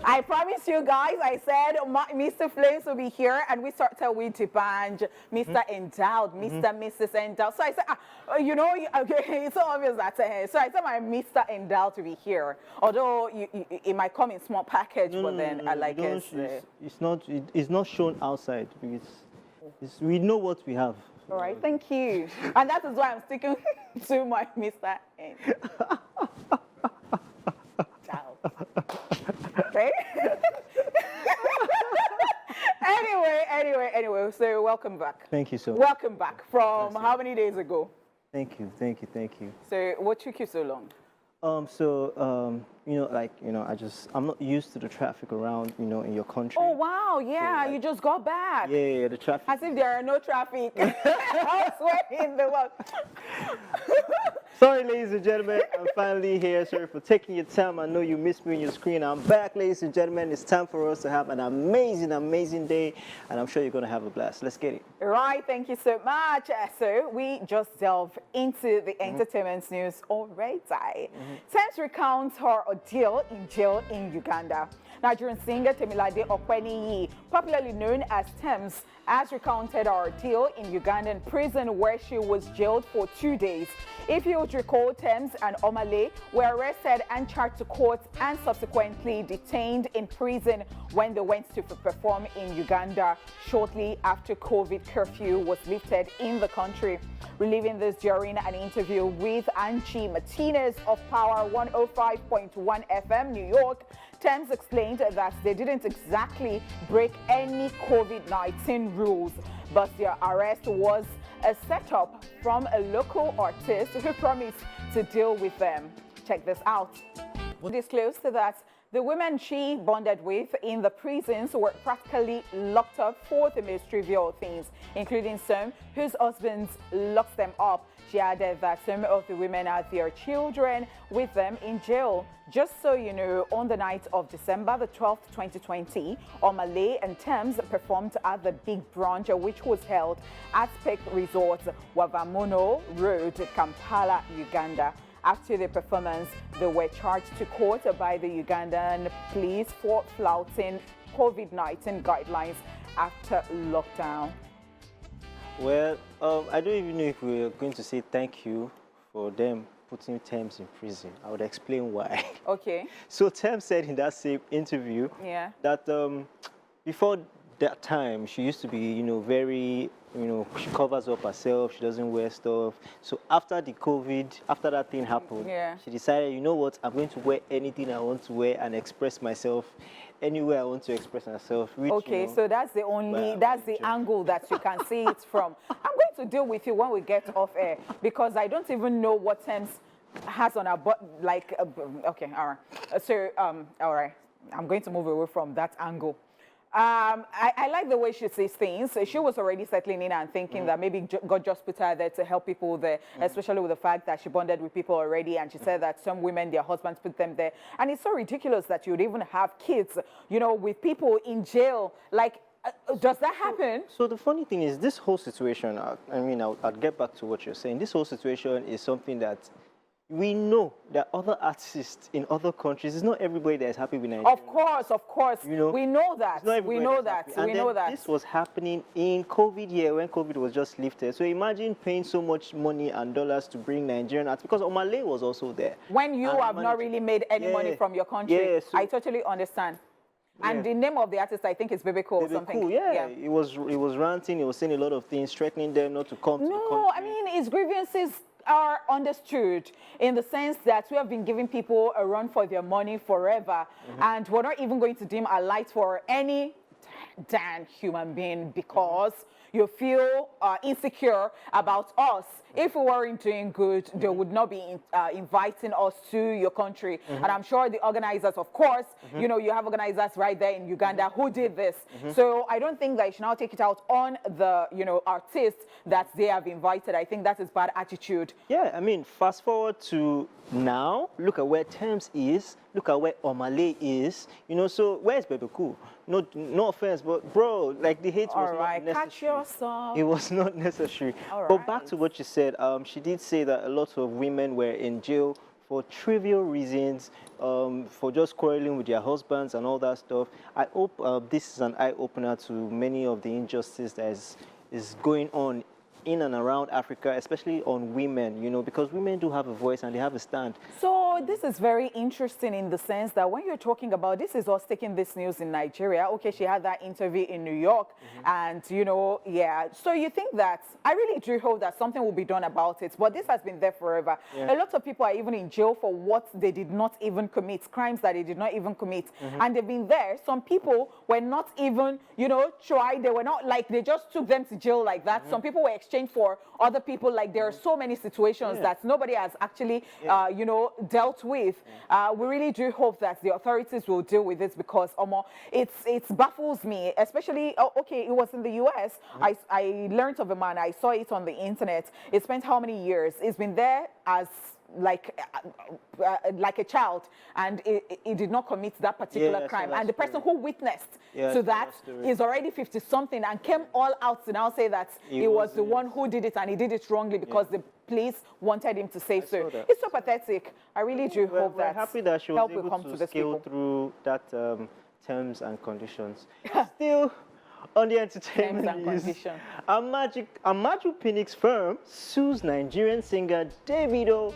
I promise you guys, I said Mr. Flames will be here, and we started with Tipanj, Mr. Endowed, Mr. Mrs. Endowed. So I said, okay, it's so obvious that. So I said my Mr. Endowed to be here. Although it might come in small package, but then I like it. It's not shown outside because we know what we have. All right, thank you. And that is why I'm sticking to my Mr. Endowed. Okay. Anyway, so welcome back. Thank you so much. Welcome back from how many days ago? Thank you. So what took you so long? I'm not used to the traffic around, in your country. Oh, wow, yeah, so, you just got back. Yeah, the traffic. As if there are no traffic elsewhere in the world. Sorry, ladies and gentlemen, I'm finally here. Sorry for taking your time. I know you missed me on your screen. I'm back, ladies and gentlemen. It's time for us to have an amazing day, and I'm sure you're going to have a blast. Let's get it. Right, thank you so much. So we just delve into the entertainment news already. Thames recounts her ordeal in jail in Uganda. Nigerian singer Temilade Okweniyi, popularly known as Thames, has recounted her ordeal in Ugandan prison where she was jailed for 2 days. If you would recall, Thames and Omale were arrested and charged to court and subsequently detained in prison when they went to perform in Uganda shortly after COVID curfew was lifted in the country. Reliving this during an interview with Angie Martinez of Power 105.1 FM, New York, Thames explained that they didn't exactly break any COVID-19 rules, but their arrest was a setup from a local artist who promised to deal with them. Check this out. Disclosed that the women she bonded with in the prisons were practically locked up for the most trivial things, including some whose husbands locked them up. She added that some of the women had their children with them in jail. Just so you know, on the night of December the 12th, 2020, Omale and Thames performed at the Big Brunch, which was held at Peak Resort, Wavamono Road, Kampala, Uganda. After the performance, they were charged to court by the Ugandan police for flouting COVID-19 guidelines after lockdown. Well, I don't even know if we're going to say thank you for them putting Thames in prison. I would explain why. Okay. So Thames said in that same interview that before that time, she used to be, very, she covers up herself, she doesn't wear stuff. So after the COVID, after that thing happened, she decided, you know what, I'm going to wear anything I want to wear and express myself anywhere I want to express myself. Which, so that's the angle that you can see it from. I'm going to deal with you when we get off air because I don't even know what Thames has on her butt. Okay, all right. So, all right, I'm going to move away from that angle. I like the way she sees things. She was already settling in and thinking that maybe God just put her there to help people there, especially with the fact that she bonded with people already. And she said that some women, their husbands put them there. And it's so ridiculous that you would even have kids, with people in jail. Like, does that happen? So the funny thing is this whole situation, I'll get back to what you're saying. This whole situation is something that we know that other artists in other countries, it's not everybody that is happy with Nigeria. Of course. We know that. We know that. This was happening in COVID year when COVID was just lifted. So imagine paying so much money and dollars to bring Nigerian artists because Omale was also there. When you have not really made any money from your country, I totally understand. And the name of the artist, I think, is Bibico or something. Cool, yeah. He was ranting. He was saying a lot of things, threatening them not to come to the country. No, I mean, his grievances are understood in the sense that we have been giving people a run for their money forever, and we're not even going to dim a light for any damn human being because you feel insecure about us. If we weren't doing good, they would not be inviting us to your country. And I'm sure the organizers, of course, you have organizers right there in Uganda who did this. So I don't think that you should now take it out on the, artists that they have invited. I think that is bad attitude. Yeah, I mean, fast forward to now, look at where Thames is, look at where Omale is, so where's Bebe Cool? No offense, but bro, like the hate was not necessary. Catch yourself. It was not necessary. But back to what you said, she did say that a lot of women were in jail for trivial reasons, for just quarreling with their husbands and all that stuff. I hope this is an eye-opener to many of the injustice that is going on in and around Africa, especially on women, you know, because women do have a voice and they have a stand. So this is very interesting in the sense that when you're talking about, this is us taking this news in Nigeria. Okay, she had that interview in New York and, you know, yeah. So you think that, I really do hope that something will be done about it, but this has been there forever. A lot of people are even in jail for what they did not even commit, crimes that they did not even commit. And they've been there. Some people were not even, you know, tried. They were not like, they just took them to jail like that. Some people were exchanged for other people. Like there are so many situations that nobody has actually, you know, dealt with. We really do hope that the authorities will deal with this because it baffles me, especially, okay, it was in the US. I learned of a man, I saw it on the internet. It spent how many years? It's been there as like a child, and it did not commit that particular crime. And the person who witnessed to that is already 50-something and came all out to now say that he was the one who did it and he did it wrongly because the police wanted him to say so. It's so pathetic. I really do hope that happy that she was able to scale through that terms and conditions. Still, on the entertainment news, Amaju Pinnick's firm sues Nigerian singer Davido.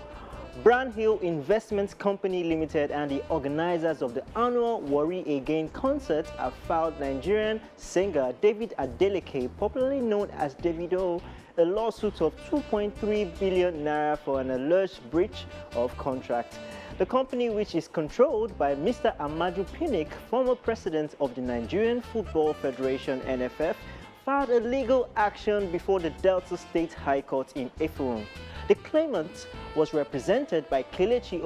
Brandhill Investments Company Limited and the organizers of the annual Worry Again concert have filed Nigerian singer David Adeleke, popularly known as Davido, a lawsuit of 2.3 billion naira for an alleged breach of contract. The company, which is controlled by Mr. Amaju Pinnick, former president of the Nigerian Football Federation (NFF), filed a legal action before the Delta State High Court in Efurun. The claimant was represented by Kelechi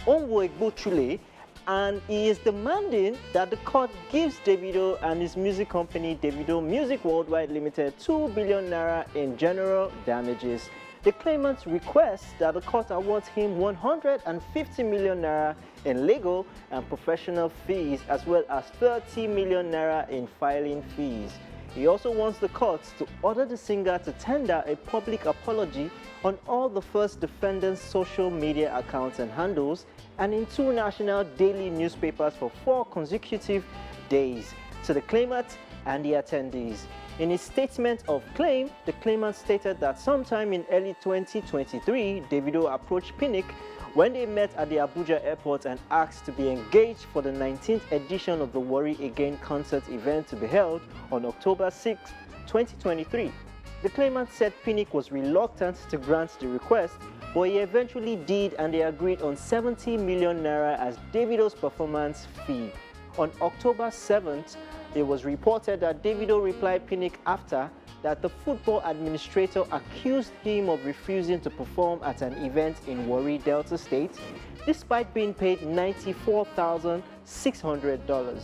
Onwoegbochule, and he is demanding that the court gives Davido and his music company Davido Music Worldwide Limited 2 billion naira in general damages. The claimant requests that the court awards him 150 million naira in legal and professional fees, as well as 30 million naira in filing fees. He also wants the courts to order the singer to tender a public apology on all the first defendant's social media accounts and handles and in 2 national daily newspapers for 4 consecutive days to the claimant and the attendees. In his statement of claim, the claimant stated that sometime in early 2023, Davido approached Pinnick when they met at the Abuja airport and asked to be engaged for the 19th edition of the Worry Again concert event to be held on October 6, 2023. The claimant said Pinnick was reluctant to grant the request, but he eventually did, and they agreed on 70 million naira as Davido's performance fee. On October 7th, it was reported that Davido replied Pinnick after that the football administrator accused him of refusing to perform at an event in Warri, Delta State, despite being paid $94,600.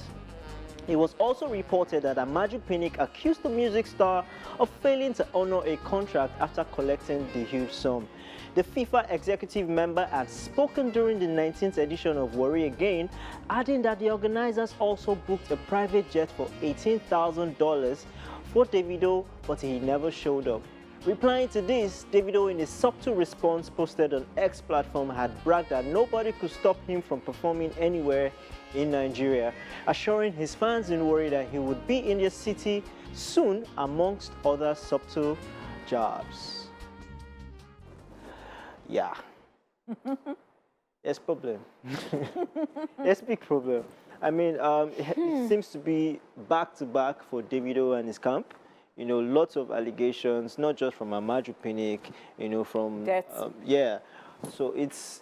It was also reported that Amaju Pinnick accused the music star of failing to honor a contract after collecting the huge sum. The FIFA executive member had spoken during the 19th edition of Worry Again, adding that the organizers also booked a private jet for $18,000 for Davido, but he never showed up. Replying to this, Davido, in a subtle response posted on X platform, had bragged that nobody could stop him from performing anywhere in Nigeria, assuring his fans in Warri that he would be in the city soon, amongst other subtle jabs. Yeah. It's problem. It's a big problem. I mean, it seems to be back-to-back for Davido and his camp. You know, lots of allegations, not just from Amaju Pinnick, you know, from... yeah. So it's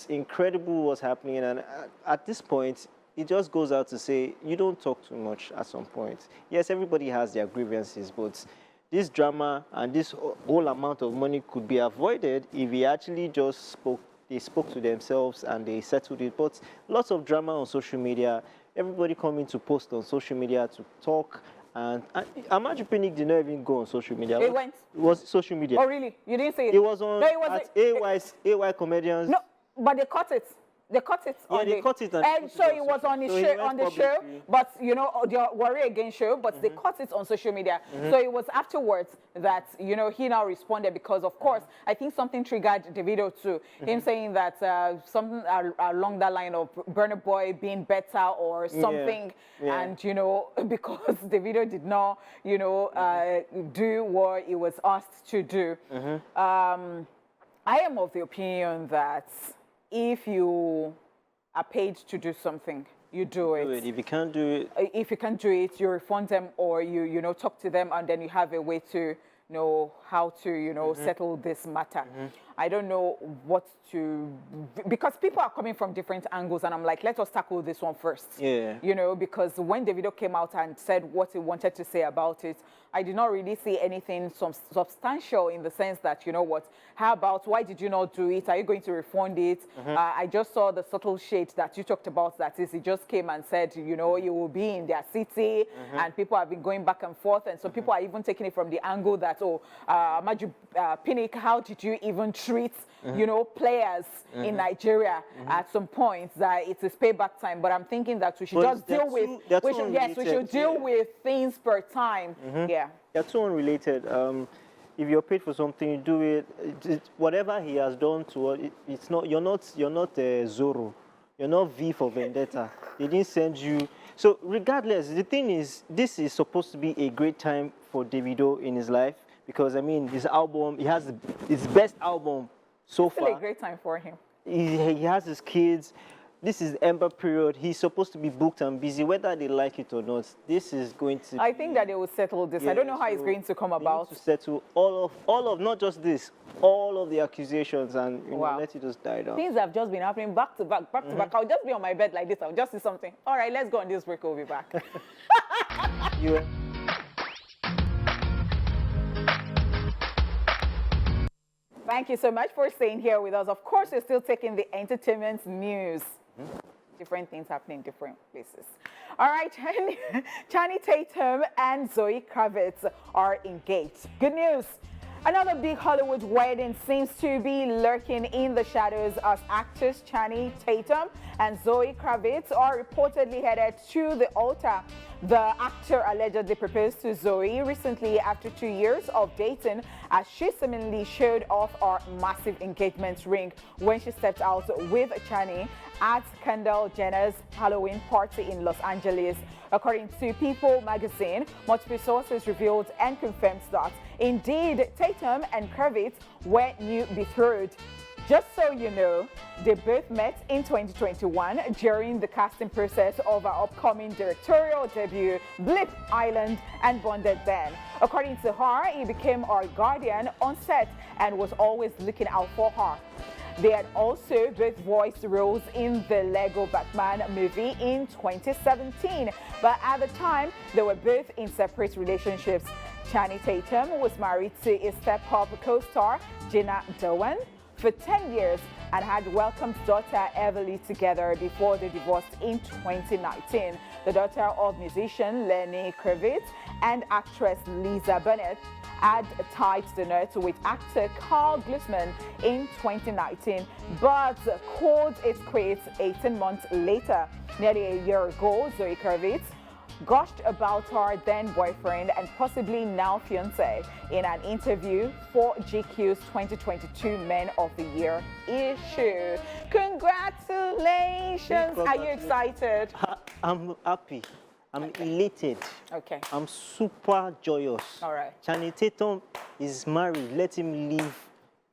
incredible what's happening. And at this point, it just goes out to say, you don't talk too much at some point. Yes, everybody has their grievances, but this drama and this whole amount of money could be avoided if he actually just spoke. They spoke to themselves and they settled it. But lots of drama on social media, everybody coming to post on social media to talk. And Amaju Pinnick did not even go on social media. It went. It was social media. Oh, really? You didn't say it? It was on AY Comedians. No, but they cut it. They cut it Yeah, on they the, cut it and so it was on the so he show, went publicly. but you know, the Warrior Again show, but they cut it on social media. So it was afterwards that, you know, he now responded because, of course, I think something triggered Davido too. Him saying that something along that line of Burna Boy being better or something, and you know, because Davido did not, you know, do what he was asked to do. I am of the opinion that if you are paid to do something, you do it. If you can't do it, if you can't do it, you refund them, or you know, talk to them, and then you have a way to know how to, you know, settle this matter. I don't know what to, because people are coming from different angles, and I'm like, let us tackle this one first. Yeah. You know, because when Davido came out and said what he wanted to say about it, I did not really see anything substantial in the sense that, you know what, how about, why did you not do it? Are you going to refund it? I just saw the subtle shade that you talked about, that is, he just came and said, you know, you will be in their city, and people have been going back and forth, and so people are even taking it from the angle that, oh, Maju Pinnick, how did you even treat, you know, players in Nigeria at some point, that it is payback time? But I'm thinking that we should just deal with, we should deal with things per time. Yeah. They're too unrelated. If you're paid for something, you do it. Whatever he has done to it, it's not. You're not Zorro. You're not V for Vendetta. They didn't send you. So regardless, the thing is, this is supposed to be a great time for Davido in his life, because I mean, his album, he has his best album so far. It's a great time for him. He has his kids. This is Ember period. He's supposed to be booked and busy, whether they like it or not. This is going to. I think that they will settle this. I don't know how it's going to come about. To settle all of not just this, all of the accusations, and you know, let it just die down. Things have just been happening back to back, back to back. I'll just be on my bed like this. I'll just see something. All right, let's go on this break. We'll be back. Thank you so much for staying here with us. Of course, you're still taking the entertainment news. Different things happening in different places. All right, Channing Tatum and Zoe Kravitz are engaged. Good news. Another big Hollywood wedding seems to be lurking in the shadows as actors Channing Tatum and Zoe Kravitz are reportedly headed to the altar. The actor allegedly proposed to Zoe recently after 2 years of dating, as she seemingly showed off her massive engagement ring when she stepped out with Channing at Kendall Jenner's Halloween party in Los Angeles. According to People magazine, multiple sources revealed and confirmed that indeed Tatum and Kravitz were new betrothed. Just so you know, they both met in 2021 during the casting process of our upcoming directorial debut, Blip Island, and bonded then. According to her, he became our guardian on set and was always looking out for her. They had also both voiced roles in the Lego Batman movie in 2017, but at the time, they were both in separate relationships. Channing Tatum was married to his step-up co-star, Jenna Dewan, for 10 years and had welcomed daughter Everly together before they divorced in 2019. The daughter of musician Lenny Kravitz and actress Lisa Bennett had tied the knot with actor Carl Glusman in 2019, but called it quits 18 months later. Nearly a year ago, Zoe Kravitz gushed about her then boyfriend and possibly now fiance in an interview for GQ's 2022 Men of the Year issue. Congratulations! Are you excited? I'm happy. I'm elated. Okay. I'm super joyous. All right. Channing Tatum is married. Let him leave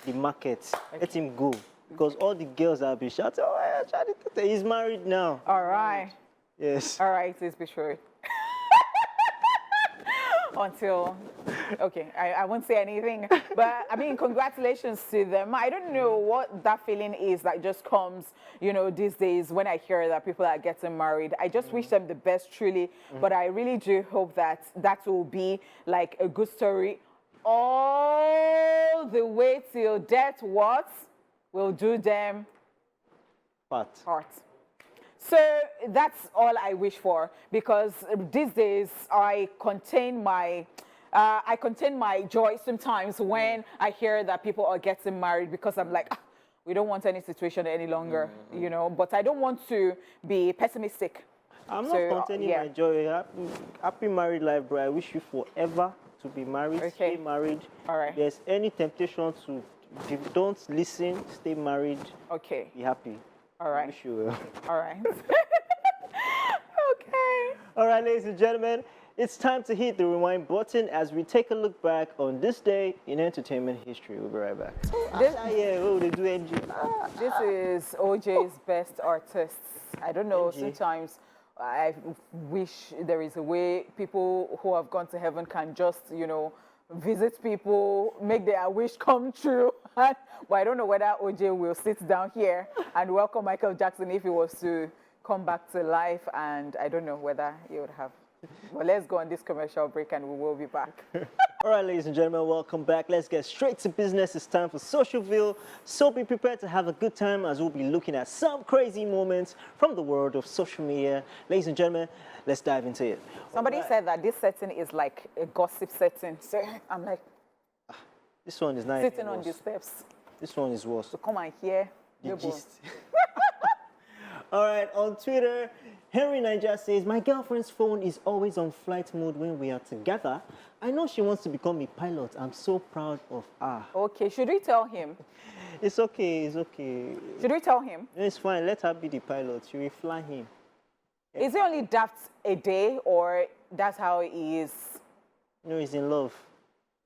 the market. Okay. Let him go. Because all the girls that have been shouting, oh, yeah, Channing Tatum, he's married now. All right. Yes. All right, please be sure. Until, okay, I won't say anything, but I mean, congratulations to them. I don't know what that feeling is that just comes, you know, these days when I hear that people are getting married. I just wish them the best, truly, but I really do hope that that will be like a good story all the way till death what will do them part. So that's all I wish for, because these days I contain my joy sometimes when I hear that people are getting married, because I'm like, we don't want any situation any longer, you know. But I don't want to be pessimistic. I'm not containing my joy. Happy married life, bro. I wish you forever to be married. Okay. Stay married. All right. If there's any temptation to, don't listen. Stay married. Okay. Be happy. All right. I wish you well. All right. Okay. All right, ladies and gentlemen, it's time to hit the rewind button as we take a look back on this day in entertainment history. We'll be right back. This is OJ's best artists. I don't know, sometimes I wish there is a way people who have gone to heaven can just, you know, visit people, make their wish come true. But I don't know whether OJ will sit down here and welcome Michael Jackson if he was to come back to life, and I don't know whether he would have. Well, let's go on this commercial break and we will be back. All right, ladies and gentlemen, welcome back. Let's get straight to business. It's time for Socialville. So be prepared to have a good time as we'll be looking at some crazy moments from the world of social media. Ladies and gentlemen, let's dive into it. Somebody said that this setting is like a gossip setting. So I'm like, this one is nice. Sitting on the steps. This one is worse. So come and hear the gist. All right, on Twitter, Henry Niger says, my girlfriend's phone is always on flight mode when we are together. I know she wants to become a pilot. I'm so proud of her. Okay, should we tell him? It's okay, it's okay. Should we tell him? No, it's fine. Let her be the pilot. She will fly him. Is it only daft a day, or that's how he is? No, he's in love.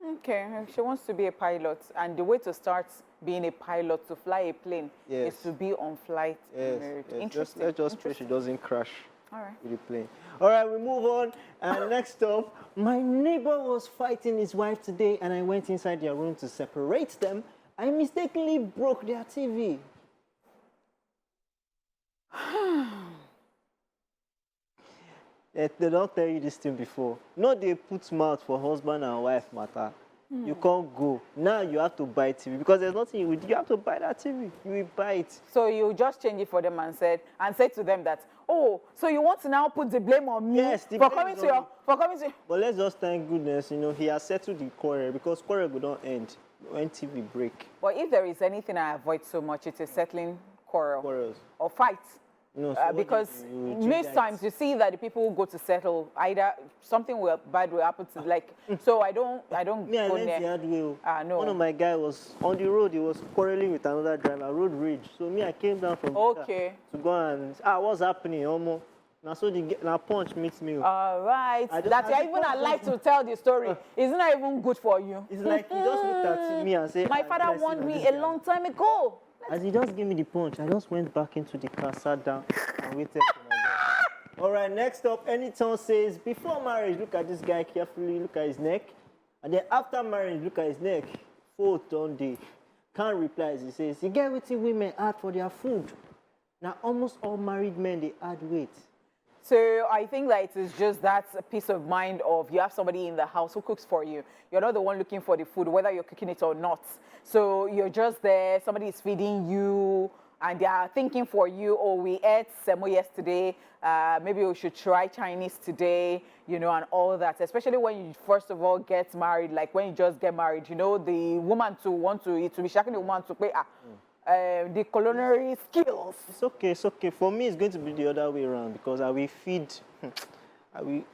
Okay, she wants to be a pilot, and the way to start being a pilot, to fly a plane, is to be on flight. Interesting. Let's just pray she doesn't crash with the plane. All right, we move on. And next up, my neighbor was fighting his wife today, and I went inside their room to separate them. I mistakenly broke their TV. They don't tell you this thing before. No, they put mouth for husband and wife matter. You can't go. Now you have to buy TV because there's nothing you would. You have to buy that TV. You will buy it. So you just change it for them and said to them that, oh, so you want to now put the blame on me for coming to your. But let's just thank goodness, you know, he has settled the quarrel because quarrel will not end when TV break. But if there is anything I avoid so much, it is settling quarrels or fights. No, so because most times you see that the people who go to settle, either something bad will happen to, like, so I don't me, I go learned there. the hard way. No. One of my guys was on the road, he was quarreling with another driver, road rage. So me, I came down from to go and, what's happening, almost. Now so the punch meets me. All right. That you even alive to tell the story. It's not even good for you. It's like he just looked at me and said, my father warned me a long time ago. As he just gave me the punch, I just went back into the car, sat down, and waited for my dad. All right, next up, Anyton says, before marriage, look at this guy carefully, look at his neck. And then after marriage, look at his neck. 4 Sunday. Can't reply. He says, you get what women add for their food. Now, almost all married men, they add weight. So I think that it is just that peace of mind of you have somebody in the house who cooks for you. You're not the one looking for the food, whether you're cooking it or not. So you're just there, somebody is feeding you, and they are thinking for you, oh, we ate semo yesterday, maybe we should try Chinese today, you know, and all that. Especially when you first of all get married, like when you just get married, you know, the woman to want to eat, to be shaking the woman to pay the culinary skills. It's okay, it's okay. For me, it's going to be the other way around because I will feed, I will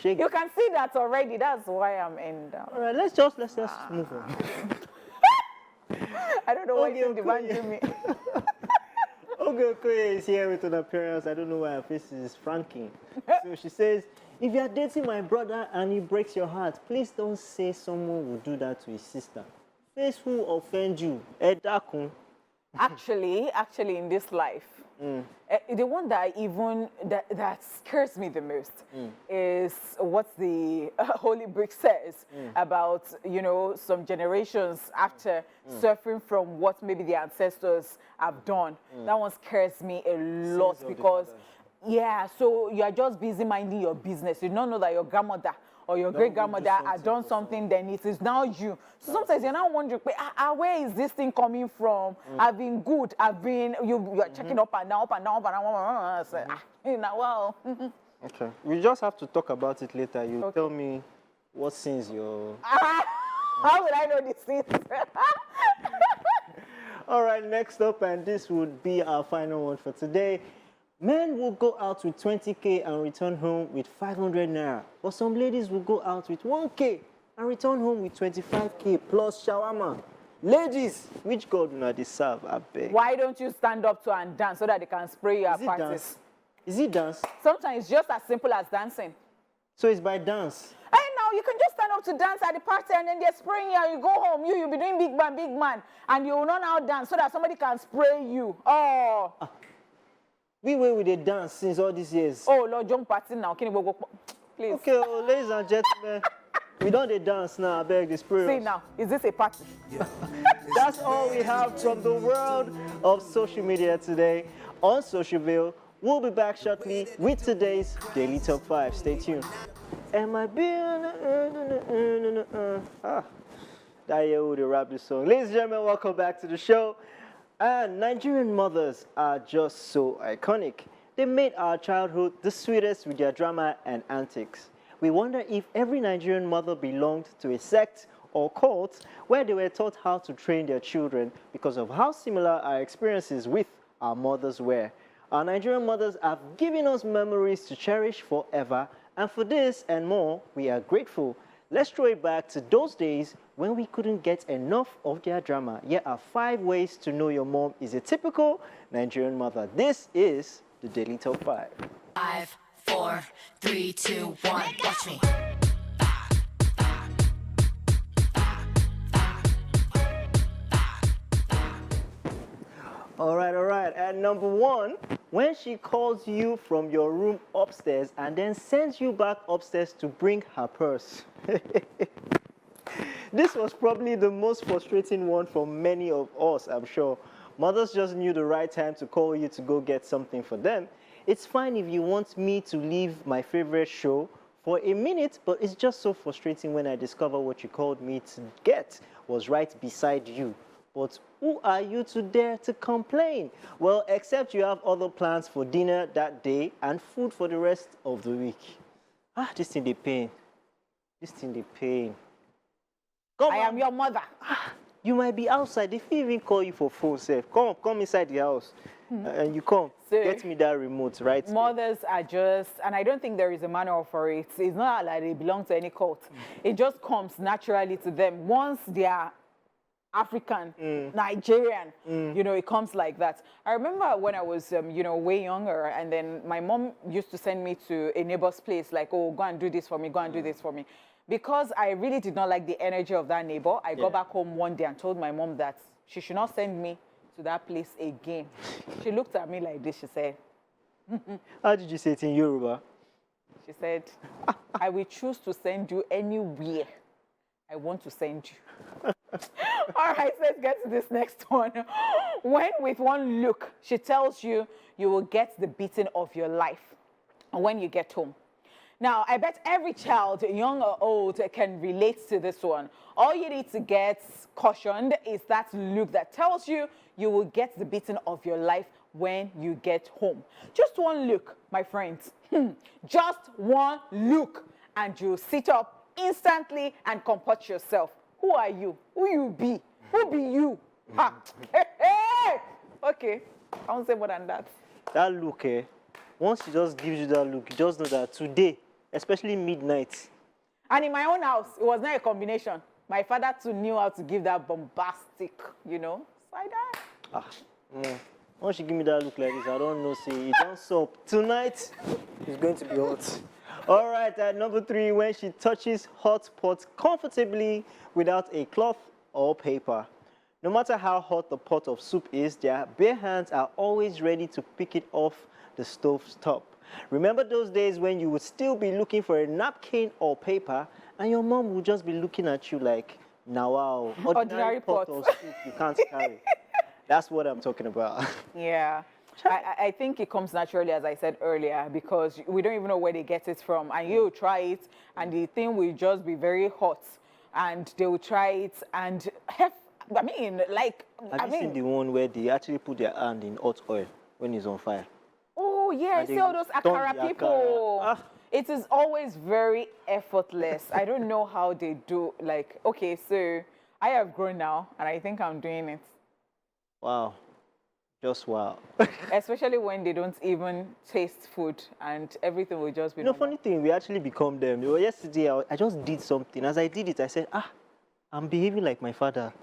shake. You can see that already. That's why I'm in down. All right, let's just move on. I don't know why you demanding me. Okay, is here with an appearance. I don't know why her face is franking. So she says, if you are dating my brother and he breaks your heart, please don't say someone will do that to his sister. Face who offend you. Actually, in this life, the one that that scares me the most is what the Holy Book says about, you know, some generations after suffering from what maybe the ancestors have done. That one scares me a lot because, so you are just busy minding your business. You don't know that your grandmother or your great-grandmother had done something, then it is now you. So sometimes you're now wondering, where is this thing coming from? I've been good. You are checking up and down, up and down, up and down. Wow. Okay. We just have to talk about it later. You tell me what sins you're... How would I know these things? All right, next up, and this would be our final one for today. Men will go out with 20K and return home with 500 naira. But some ladies will go out with 1K and return home with 25K plus shawarma. Ladies, which God will not deserve, I beg? Why don't you stand up to and dance so that they can spray your parties? Is it dance? Sometimes it's just as simple as dancing. So it's by dance? Hey, now you can just stand up to dance at the party and then they're spraying you and you go home. You'll be doing big man, and you will not now dance so that somebody can spray you. Oh. We were with a dance since all these years. Oh, Lord, jump party now. Can you go, please? Okay, well, ladies and gentlemen, we don't dance now, I beg this prayer. See now, is this a party? That's all we have from the world of social media today on Socialville. We'll be back shortly with today's Daily Top 5. Stay tuned. Am I being... That year would rap this song. Ladies and gentlemen, welcome back to the show. And Nigerian mothers are just so iconic. They made our childhood the sweetest with their drama and antics. We wonder if every Nigerian mother belonged to a sect or cult where they were taught how to train their children because of how similar our experiences with our mothers were. Our Nigerian mothers have given us memories to cherish forever, and for this and more, we are grateful. Let's throw it back to those days when we couldn't get enough of their drama. Here are 5 ways to know your mom is a typical Nigerian mother. This is the Daily Top 5. 5, 4, 3, 2, 1. Watch me. All right. At number 1, when she calls you from your room upstairs and then sends you back upstairs to bring her purse. This was probably the most frustrating one for many of us, I'm sure. Mothers just knew the right time to call you to go get something for them. It's fine if you want me to leave my favorite show for a minute, but it's just so frustrating when I discover what you called me to get was right beside you. But who are you to dare to complain? Well, except you have other plans for dinner that day and food for the rest of the week. This thing they pain. I am your mother. You might be outside. If you even call you for phone, safe. Come inside the house. And you come. So, get me that remote, right? Mothers are just, and I don't think there is a manual for it. It's not like they belong to any cult. It just comes naturally to them. Once they are African, Nigerian, you know, it comes like that. I remember when I was, you know, way younger, and then my mom used to send me to a neighbor's place, like, oh, go and do this for me, go and do this for me. Because I really did not like the energy of that neighbor, I got back home one day and told my mom that she should not send me to that place again. She looked at me like this, she said. How did you say it in Yoruba? She said, I will choose to send you anywhere I want to send you. All right, let's get to this next one. When with one look, she tells you you will get the beating of your life when you get home. Now, I bet every child, young or old, can relate to this one. All you need to get cautioned is that look that tells you you will get the beating of your life when you get home. Just one look, my friends. Just one look, and you sit up instantly and comport yourself. Who are you? Who you be? Who be you? Ha. Hey. Okay, I won't say more than that. That look, once she just gives you that look, you just know that today, especially midnight. And in my own house, it was not a combination. My father too knew how to give that bombastic, you know, side eye. Once she give me that look like this, I don't know, say, it don't soap. Tonight, it's going to be hot. All right, at number 3, when she touches hot pot comfortably without a cloth or paper. No matter how hot the pot of soup is, their bare hands are always ready to pick it off the stove's top. Remember those days when you would still be looking for a napkin or paper and your mom would just be looking at you like, now wow, ordinary pot of soup you can't carry. That's what I'm talking about. Yeah. I think it comes naturally, as I said earlier, because we don't even know where they get it from. And you try it, and the thing will just be very hot. And they will try it, and I mean, like... Have you seen the one where they actually put their hand in hot oil when it's on fire? Oh, yeah, I see all those Akara people. It is always very effortless. I don't know how they do, like, okay, so I have grown now, and I think I'm doing it. Wow. Just wow. Especially when they don't even taste food and everything will just be normal. Funny thing, we actually become them. Yesterday, I just did something. As I did it, I said, I'm behaving like my father,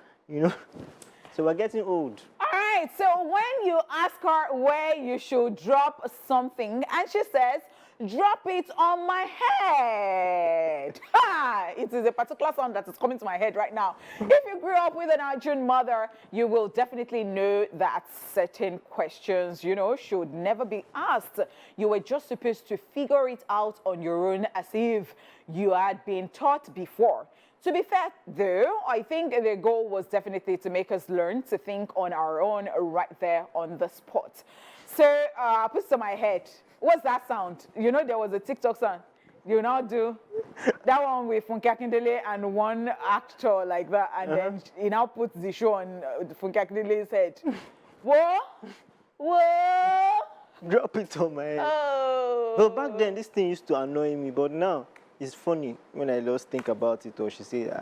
So we're getting old. All right, so when you ask her where you should drop something, and she says, drop it on my head. Ha! It is a particular song that is coming to my head right now. If you grew up with an Nigerian mother, you will definitely know that certain questions, should never be asked. You were just supposed to figure it out on your own as if you had been taught before. To be fair, though, I think the goal was definitely to make us learn to think on our own right there on the spot. So, I put it on my head. What's that sound? There was a TikTok song. You now do that one with Funke Akindele and one actor like that, and then he now puts the show on Funke Akindele's head. Whoa, whoa. Drop it on my head. Oh. But back then, this thing used to annoy me, but now it's funny when I just think about it, or she say,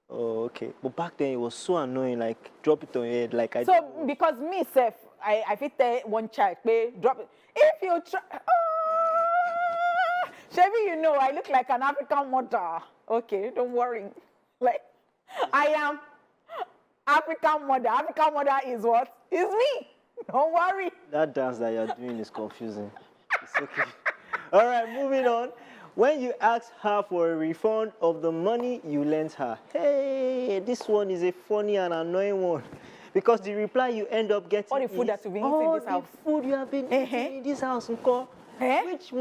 oh, okay. But back then, it was so annoying, like, drop it on your head, like I So, because me, Seth, I fit tell one child, drop it. If you try, Chevy, I look like an African mother. Okay, don't worry. Like, I am African mother. African mother is what? Is me. Don't worry. That dance that you're doing is confusing. It's okay. All right, moving on. When you ask her for a refund of the money you lent her, hey, this one is a funny and annoying one. Because the reply you end up getting all the food that you've been eating in this house. The food you have been eating in this house, Nko. Which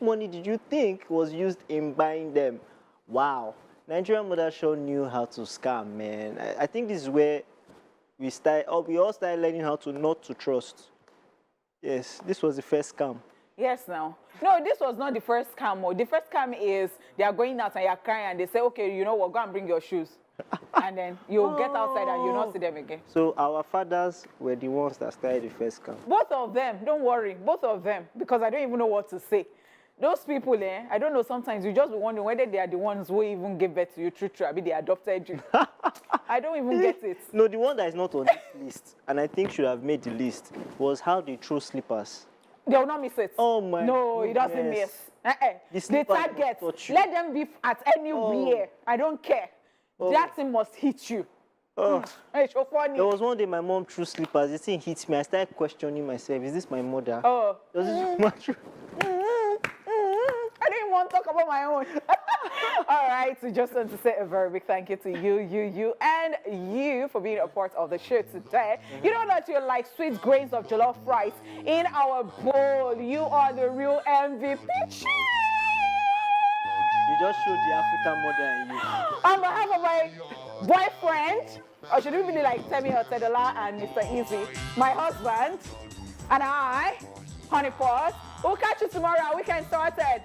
money did you think was used in buying them? Wow. Nigerian mother sure knew how to scam, man. I think this is where we all started learning how to not to trust. Yes, this was the first scam. Yes, now. No, this was not the first scam. The first scam is they are going out and you're crying and they say, okay, you know what, go and bring your shoes. And then you'll get outside and you'll not see them again. So our fathers were the ones that started the first scam. Both of them, don't worry, both of them, because I don't even know what to say. Those people, I don't know, sometimes you just be wondering whether they are the ones who even gave birth to you, true, I mean, they adopted you. I don't even get it. No, the one that is not on this list, and I think should have made the list, was how they throw slippers. They will not miss it. Oh my No, it doesn't miss. The target, let them be at anywhere. I don't care. That thing must hit you. It's so funny. There was one day my mom threw slippers. The thing hit me. I started questioning myself. Is this my mother? Does this matter? I didn't want to talk about my own. All right, so just want to say a very big thank you to you, and you for being a part of the show today. You know that you like sweet grains of jollof rice in our bowl. You are the real MVP. You just showed the African mother in you. On behalf of my boyfriend, or should we be like Temi Otedola and Mr. Easy, my husband, and I, Honey Pot, we'll catch you tomorrow. Weekend started.